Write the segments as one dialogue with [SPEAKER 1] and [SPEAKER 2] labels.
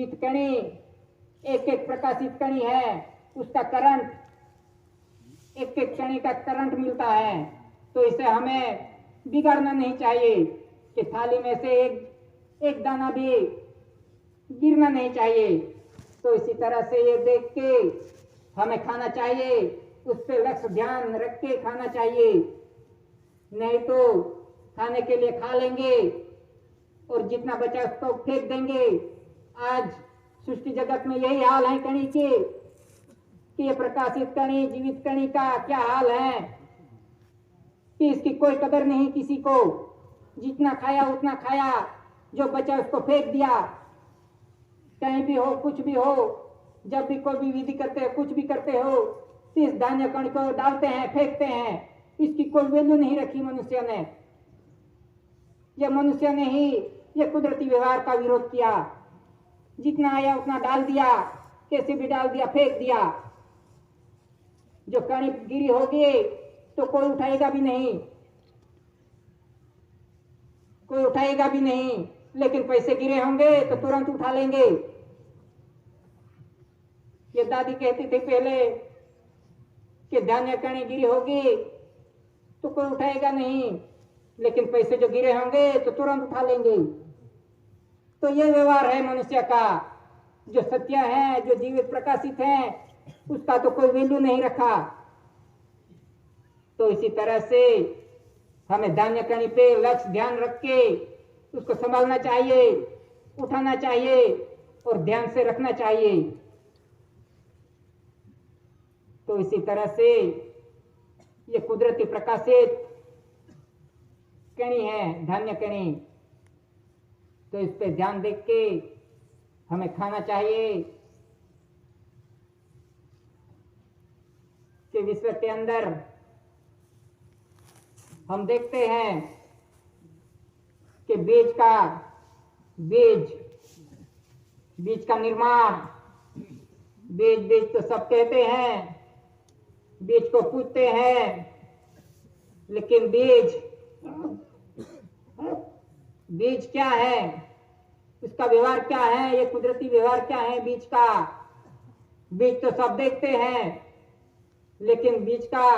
[SPEAKER 1] जीवित कणी, एक एक प्रकाशित कणी है, उसका करंट, एक एक कणी का करंट मिलता है। तो इसे हमें बिगाड़ना नहीं चाहिए कि थाली में से एक दाना भी गिरना नहीं चाहिए। तो इसी तरह से ये देख के हमें खाना चाहिए, उस पर लक्ष्य ध्यान रख के खाना चाहिए। नहीं तो खाने के लिए खा लेंगे और जितना बचा उसको फेंक देंगे। आज सृष्टि जगत में यही हाल है कणी के, कि ये प्रकाशित कणी, जीवित कणी का क्या हाल है कि इसकी कोई कदर नहीं किसी को। जितना खाया उतना खाया, जो बचा उसको फेंक दिया। कहीं भी हो, कुछ भी हो, जब भी कोई भी विधि करते हो, कुछ भी करते हो, तो इस धान्य कण को डालते हैं, फेंकते हैं। इसकी कोई वैल्यू नहीं रखी मनुष्य ने। यह मनुष्य ने ही ये कुदरती व्यवहार का विरोध किया। जितना आया उतना डाल दिया, कैसे भी डाल दिया, फेंक दिया। जो कणी गिरी होगी तो कोई उठाएगा भी नहीं, कोई उठाएगा भी नहीं। लेकिन पैसे गिरे होंगे तो तुरंत उठा लेंगे। ये दादी कहती थी पहले कि धान्य कणी गिरी होगी तो कोई उठाएगा नहीं, लेकिन पैसे जो गिरे होंगे तो तुरंत उठा लेंगे। तो ये व्यवहार है मनुष्य का। जो सत्य है, जो जीवित प्रकाशित है, उसका तो कोई वैल्यू नहीं रखा। तो इसी तरह से हमें धान्य कणी पे लक्ष्य ध्यान रख के उसको संभालना चाहिए, उठाना चाहिए और ध्यान से रखना चाहिए। तो इसी तरह से ये कुदरती प्रकाशित कणी है, धान्य कणी। तो इस पे ध्यान देख के हमें खाना चाहिए कि विश्व के अंदर हम देखते हैं कि बीज का निर्माण, बीज तो सब कहते हैं, बीज को पूछते हैं, लेकिन बीज क्या है, इसका व्यवहार क्या है, ये कुदरती व्यवहार क्या है बीज का। बीज तो सब देखते हैं, लेकिन बीज का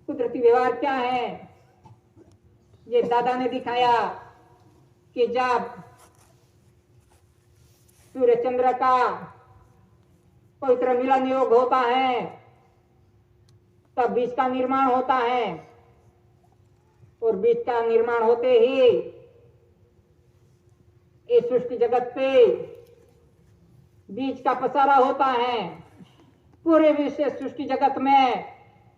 [SPEAKER 1] कुदरती व्यवहार क्या है, ये दादा ने दिखाया कि जब सूर्य चंद्र का पवित्र मिलन योग होता है तब बीज का निर्माण होता है। और बीज का निर्माण होते ही इस सृष्टि जगत पे बीज का पसारा होता है। पूरे विश्व सृष्टि जगत में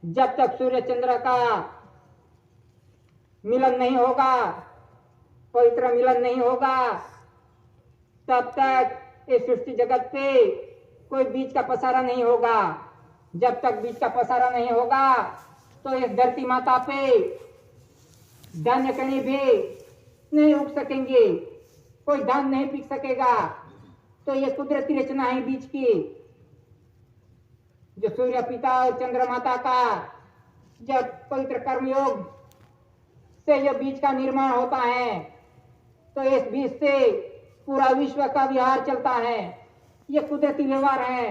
[SPEAKER 1] जब तक सूर्य चंद्र का मिलन नहीं होगा, पवित्र मिलन नहीं होगा, तब तक इस सृष्टि जगत पे कोई बीज का पसारा नहीं होगा। जब तक बीज का पसारा नहीं होगा तो इस धरती माता पे धान्य कणी भी नहीं उग सकेंगे, कोई धान नहीं पीक सकेगा। तो ये कुदरती रचना है बीज की। जो सूर्य पिता और चंद्र माता का जब पवित्र कर्मयोग से जो बीज का निर्माण होता है तो इस बीज से पूरा विश्व का व्यवहार चलता है। ये कुदरती व्यवहार है।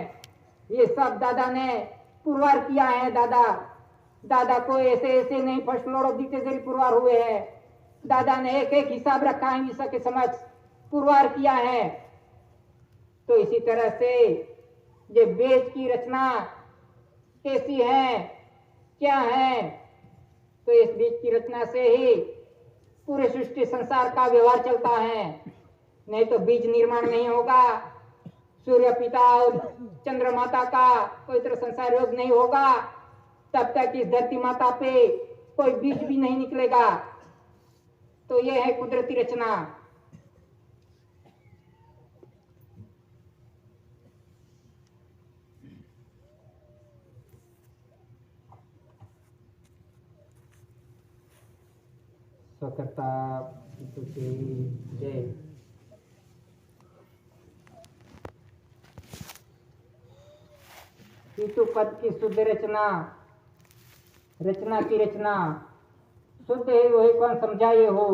[SPEAKER 1] ये सब दादा ने पुरवार किया है। दादा को ऐसे ऐसे नहीं first Lord of the treasury Purwar हुए हैं। दादा ने एक एक हिसाब रखा है, विश्व के समक्ष पुरवार किया है। तो इसी तरह से ये बीज की रचना कैसी है, क्या है, तो इस बीज की रचना से ही पूरे सृष्टि संसार का व्यवहार चलता है। नहीं तो बीज निर्माण नहीं होगा, सूर्य पिता और चंद्र माता का पवित्र संसार योग नहीं होगा, तब तक इस धरती माता पे कोई बीज भी नहीं निकलेगा। तो ये है कुदरती रचना। स्वकर्ता जय। पितु पद की शुद्ध रचना, रचना की रचना शुद्ध है वही कौन समझाए हो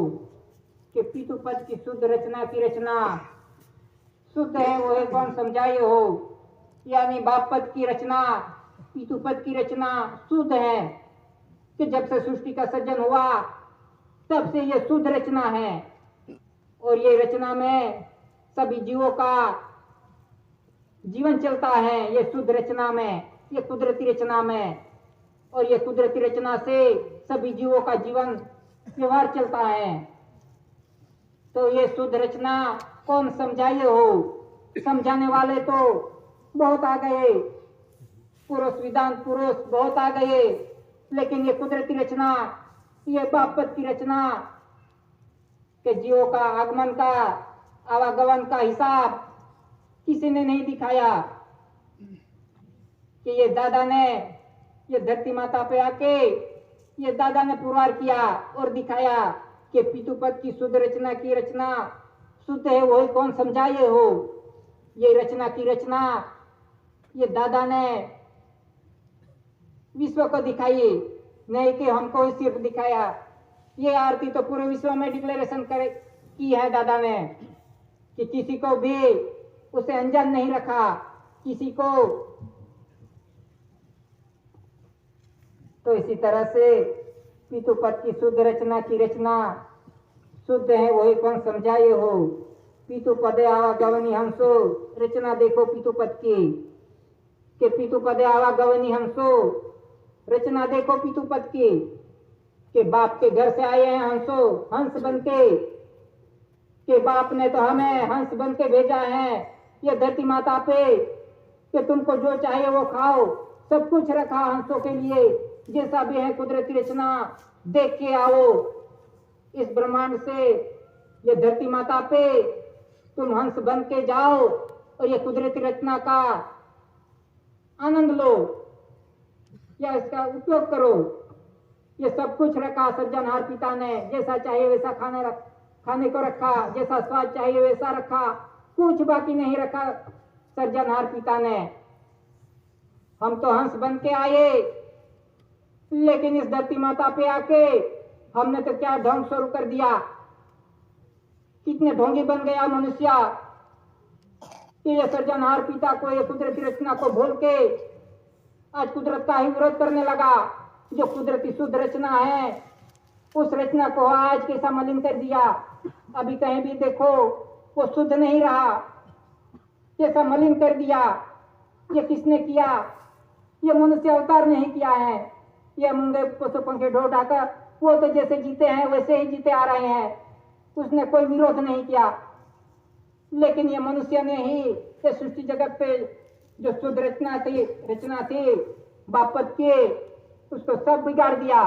[SPEAKER 1] कि पितु पद की शुद्ध रचना की रचना शुद्ध है वो है कौन समझाए हो। यानी बाप पद की रचना, पितु पद की रचना शुद्ध है कि जब से सृष्टि का सृजन हुआ तब से ये शुद्ध रचना है। और ये रचना में सभी जीवों का जीवन चलता है, ये शुद्ध रचना में, ये कुदरती रचना में। और ये कुदरती रचना से सभी जीवों का जीवन व्यवहार चलता है। तो ये शुद्ध रचना कौन समझाए हो। समझाने वाले तो बहुत आ गए, पुरुष वेदांत पुरुष बहुत आ गए, लेकिन ये कुदरती रचना, ये बापत की रचना के जीवों का आगमन का आवागमन का हिसाब किसी ने नहीं दिखाया कि ये दादा ने, ये धरती माता पे आके ये दादा ने पुरवार किया और दिखाया कि पितुपद की शुद्ध रचना की रचना शुद्ध है वही कौन समझाए हो। ये रचना की रचना ये दादा ने विश्व को दिखाई, नहीं कि हमको ही सिर्फ दिखाया। ये आरती तो पूरे विश्व में डिक्लेरेशन करे की है दादा ने कि किसी को भी उसे अनजान नहीं रखा, किसी को। तो इसी तरह से पितुपद की शुद्ध रचना की रचना शुद्ध है वही कौन समझाए हो। पितुपदे आवागमनी हंसो, रचना देखो पितुपद की के पितुपदे आवागमनी हंसो, रचना देखो पितुपद की के बाप के घर से आए हैं हंसो, हंस बनके के बाप ने तो हमें हंस बनके भेजा है ये धरती माता पे कि तुमको जो चाहिए वो खाओ, सब कुछ रखा हंसों के लिए, जैसा भी है कुदरती रचना देख के आओ। इस ब्रह्मांड से ये धरती माता पे तुम हंस बन के जाओ और ये कुदरती रचना का आनंद लो या इसका उपयोग करो। ये सब कुछ रखा सज्जनहार पिता ने, जैसा चाहिए वैसा खाने को रखा, जैसा स्वाद चाहिए वैसा रखा, कुछ बाकी नहीं रखा सज्जनहार पिता ने। हम तो हंस बन के आए, लेकिन इस धरती माता पे आके हमने तो क्या ढोंग शुरू कर दिया। कितने ढोंगी बन गया मनुष्य कि ये सृजनहार पिता को, ये कुदरती रचना को भूल के आज कुदरत का ही विरोध करने लगा। जो कुदरती शुद्ध रचना है उस रचना को आज कैसा मलिन कर दिया। अभी कहीं भी देखो वो शुद्ध नहीं रहा, कैसा मलिन कर दिया। ये किसने किया? ये मनुष्य अवतार नहीं किया है। ये मुंगे पशु पंखे ढो ढाकर वो तो जैसे जीते हैं वैसे ही जीते आ रहे हैं, उसने कोई विरोध नहीं किया। लेकिन ये मनुष्य ने ही ये सृष्टि जगत पे जो शुद्ध रचना थी बापत के, उसको सब बिगाड़ दिया।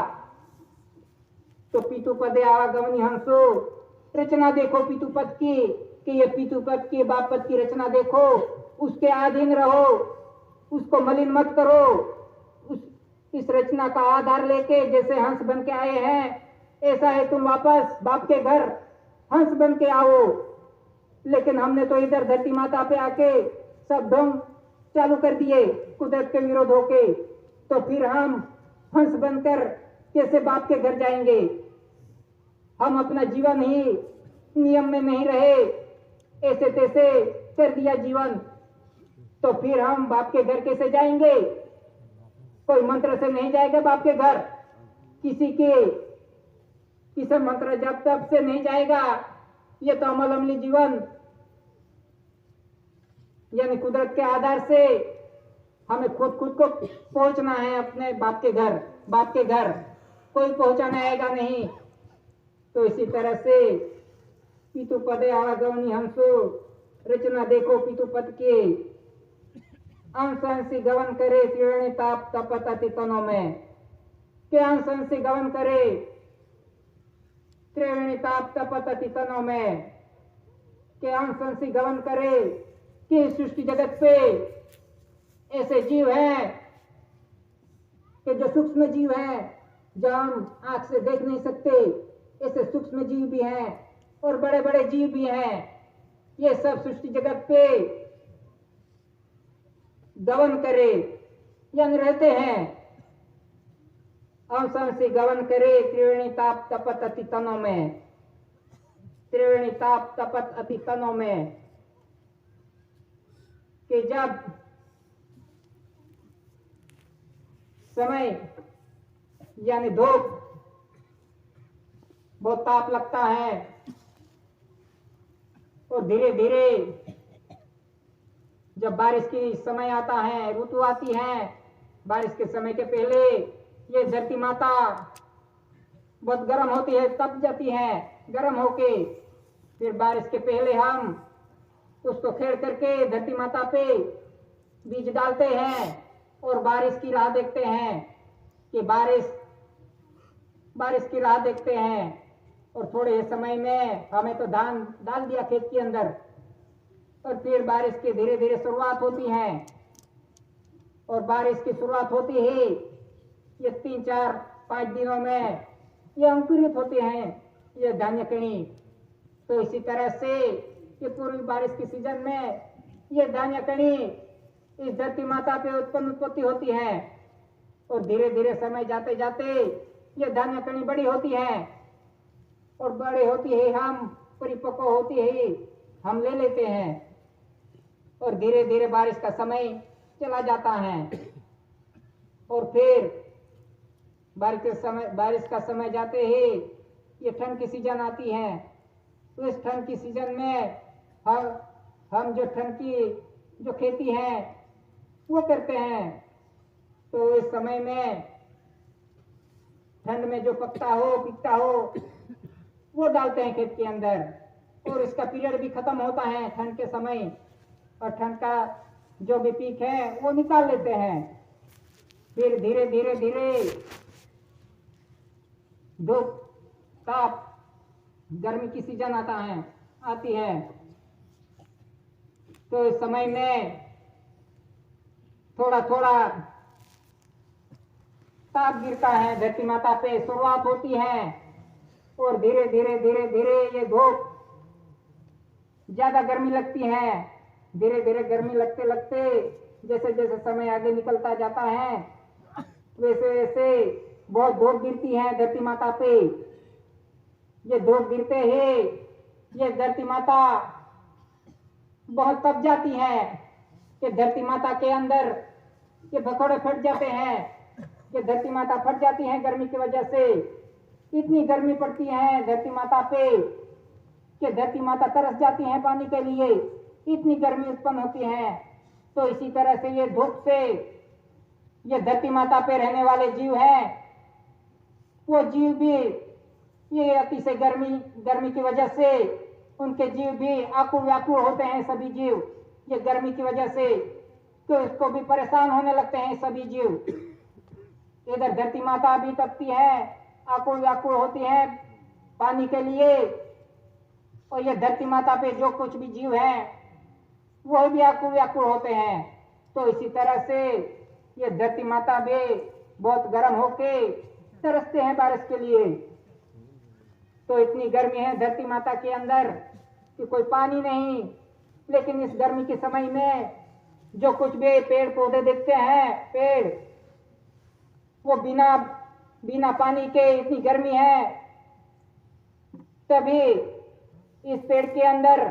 [SPEAKER 1] तो पितुपदे आवागमनी हंसो, रचना देखो पितुपद की कि ये पितुपद की बापत की रचना देखो, उसके अधीन रहो, उसको मलिन मत करो। इस रचना का आधार लेके जैसे हंस बन के आए हैं ऐसा है तुम वापस बाप के घर हंस बन के आओ। लेकिन हमने तो इधर धरती माता पे आके सब ढोंग चालू कर दिए कुदरत के विरोध होके, तो फिर हम हंस बनकर कैसे बाप के घर जाएंगे। हम अपना जीवन ही नियम में नहीं रहे, ऐसे तैसे कर दिया जीवन, तो फिर हम बाप के घर कैसे जाएंगे। कोई मंत्र से नहीं जाएगा बाप के घर, किसी मंत्र जब तब से नहीं जाएगा। ये तो अमल अमली जीवन यानी कुदरत के आधार से हमें खुद को पहुंचना है अपने बाप के घर। बाप के घर कोई पहुंचाने आएगा नहीं। तो इसी तरह से पितुपदे आवागमनी हंसो, रचना देखो पितुपद के अंश गवन करे त्रिवेणी ताप तपत अति तनों में के अंश गवन करे त्रिवेणी ताप तपत अति तनों में के अंश गवन करे कि सृष्टि जगत पे ऐसे जीव हैं कि जो सूक्ष्म जीव हैं, जो हम आंख से देख नहीं सकते, ऐसे सूक्ष्म जीव भी हैं और बड़े बड़े जीव भी हैं। ये सब सृष्टि जगत पे गवन करे यानी रहते हैं। अंश से गवन करे त्रिवेणी ताप तपत अति तनों में, त्रिवेणी ताप तपत अति तनों में कि जब समय यानी धूप बहुत ताप लगता है और धीरे धीरे जब बारिश की समय आता है, ऋतु आती है, बारिश के समय के पहले ये धरती माता बहुत गर्म होती है, तप जाती है गर्म होके। फिर बारिश के पहले हम उसको खेड़ करके धरती माता पे बीज डालते हैं और बारिश की राह देखते हैं कि बारिश की राह देखते हैं। और थोड़े समय में हमें तो धान डाल दिया खेत के अंदर और फिर बारिश की धीरे धीरे शुरुआत होती है और बारिश की शुरुआत होती ही ये 3-4-5 दिनों में ये अंकुरित होते हैं ये धान्य कणी। तो इसी तरह से ये पूर्वी बारिश के सीजन में ये धान्य कणी इस धरती माता पे उत्पत्ति होती है और धीरे धीरे समय जाते जाते ये धान्य कणी बड़ी होती है और बड़े होती है हम परिपक्व होती है हम ले लेते हैं और धीरे धीरे बारिश का समय चला जाता है और फिर बारिश का समय जाते ही ये ठंड की सीजन आती है। तो इस ठंड की सीजन में हम जो ठंड की जो खेती है वो करते हैं। तो इस समय में ठंड में जो पिकता हो वो डालते हैं खेत के अंदर और इसका पीरियड भी खत्म होता है ठंड के समय और ठंड का जो भी पीक है वो निकाल लेते हैं। फिर धीरे धीरे धीरे धूप ताप गर्मी की सीजन आती है। तो इस समय में थोड़ा थोड़ा ताप गिरता है धरती माता पे, शुरुआत होती है और धीरे धीरे ये धूप ज्यादा गर्मी लगती है। धीरे धीरे गर्मी लगते लगते जैसे जैसे समय आगे निकलता जाता है वैसे वैसे बहुत धूप गिरती है धरती माता पे। ये धूप गिरते ही ये धरती माता बहुत तप जाती है कि धरती माता के अंदर ये भगोड़े फट जाते हैं। ये धरती माता फट जाती है गर्मी की वजह से। इतनी गर्मी पड़ती है धरती माता पे कि धरती माता तरस जाती है पानी के लिए, इतनी गर्मी उत्पन्न होती है। तो इसी तरह से ये धूप से ये धरती माता पे रहने वाले जीव हैं वो जीव भी ये अतिशय गर्मी की वजह से उनके जीव भी आकुल व्याकुल होते हैं सभी जीव ये गर्मी की वजह से। तो इसको भी परेशान होने लगते हैं सभी जीव। इधर धरती माता भी तपती है, आकुल व्याकुल होती है पानी के लिए और ये धरती माता पे जो कुछ भी जीव है वो भी आकुल व्याकुल होते हैं। तो इसी तरह से ये धरती माता भी बहुत गर्म होके तरसते हैं बारिश के लिए। तो इतनी गर्मी है धरती माता के अंदर कि कोई पानी नहीं। लेकिन इस गर्मी के समय में जो कुछ भी पेड़ पौधे दिखते हैं पेड़ वो बिना पानी के इतनी गर्मी है तभी इस पेड़ के अंदर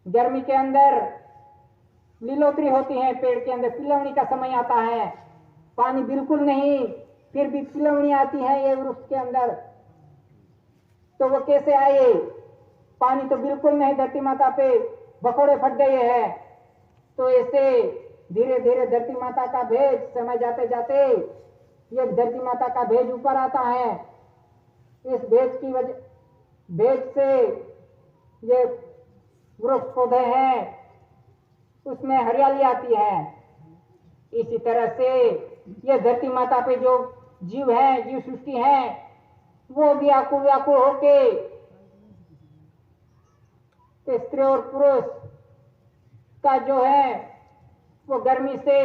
[SPEAKER 1] गर्मी के अंदर लीलोतरी होती है। पेड़ के अंदर पिलवनी का समय आता है, पानी बिल्कुल नहीं फिर भी पिलवनी आती है ये वृक्ष के अंदर। तो वो कैसे आए? पानी तो बिल्कुल नहीं, धरती माता पे भकोड़े फट गए हैं। तो ऐसे धीरे धीरे धरती माता का भेज समय जाते जाते ये धरती माता का भेज ऊपर आता है। इस भेज से ये वृक्ष पौधे हैं उसमें हरियाली आती है। इसी तरह से ये धरती माता पे जो जीव है जीव सृष्टि है वो भी आकुल व्याकुल होके स्त्री और पुरुष का जो है वो गर्मी से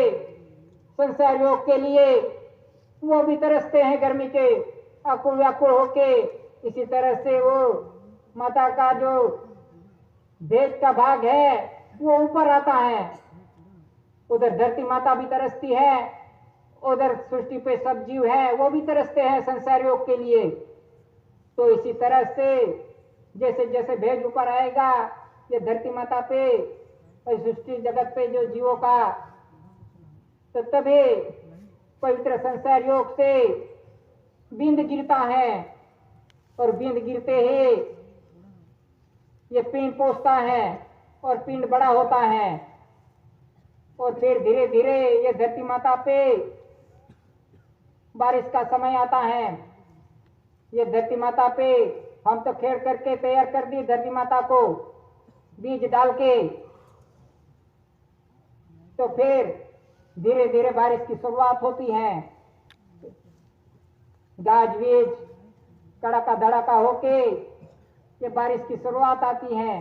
[SPEAKER 1] संसार योग के लिए वो भी तरसते हैं गर्मी के आकुल व्याकुल होके। इसी तरह से वो माता का जो भेज का भाग है वो ऊपर आता है। उधर धरती माता भी तरसती है, उधर सृष्टि पे सब जीव है वो भी तरसते हैं संसार योग के लिए। तो इसी तरह से जैसे जैसे भेज ऊपर आएगा ये धरती माता पे और सृष्टि जगत पे जो जीवों का, तो तभी पवित्र संसार योग से बिंद गिरता है और बिंद गिरते ही ये पिंड पहुंचता है और पिंड बड़ा होता है और फिर धीरे धीरे ये धरती माता पे बारिश का समय आता है। ये धरती माता पे हम तो खेड़ करके तैयार कर दी धरती माता को बीज डाल के, तो फिर धीरे धीरे बारिश की शुरुआत होती है। गाजवीज कड़ाका धड़ाका होके ये बारिश की शुरुआत आती है।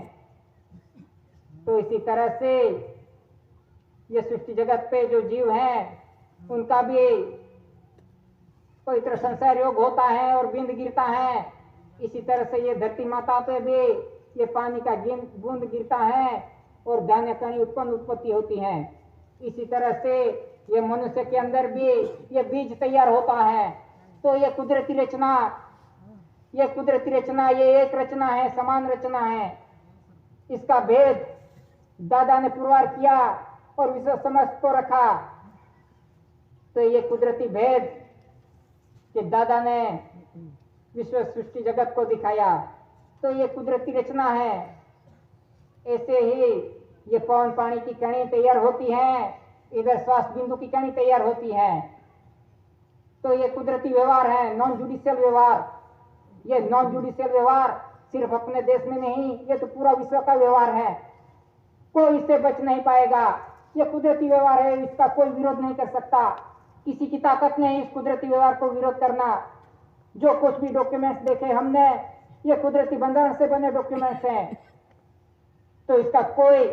[SPEAKER 1] तो इसी तरह से ये सृष्टि जगत पे जो जीव हैं उनका भी पवित्र संसार योग होता है और बिंद गिरता है। इसी तरह से ये धरती माता पे भी ये पानी का बूंद गिरता है और धान्य कणी उत्पत्ति होती है। इसी तरह से ये मनुष्य के अंदर भी ये बीज तैयार होता है। तो ये कुदरती रचना, ये एक रचना है, समान रचना है। इसका भेद दादा ने पुरवार किया और विश्व समस्त को रखा। तो ये कुदरती भेद कि दादा ने विश्व सृष्टि जगत को दिखाया, तो ये कुदरती रचना है। ऐसे ही ये पवन पानी की कणी तैयार होती है, इधर श्वास बिंदु की कणी तैयार होती है। तो ये कुदरती व्यवहार है, नॉन जुडिशियल व्यवहार। ये नॉन जुडिशियल व्यवहार सिर्फ अपने देश में नहीं, ये तो पूरा विश्व का व्यवहार है। कोई इससे बच नहीं पाएगा। ये कुदरती व्यवहार है, इसका कोई विरोध नहीं कर सकता। किसी की ताकत नहीं इस कुदरती व्यवहार को विरोध करना। जो कुछ भी डॉक्यूमेंट्स देखे हमने, ये कुदरती बंधारण से बने डॉक्यूमेंट्स हैं। तो इसका कोई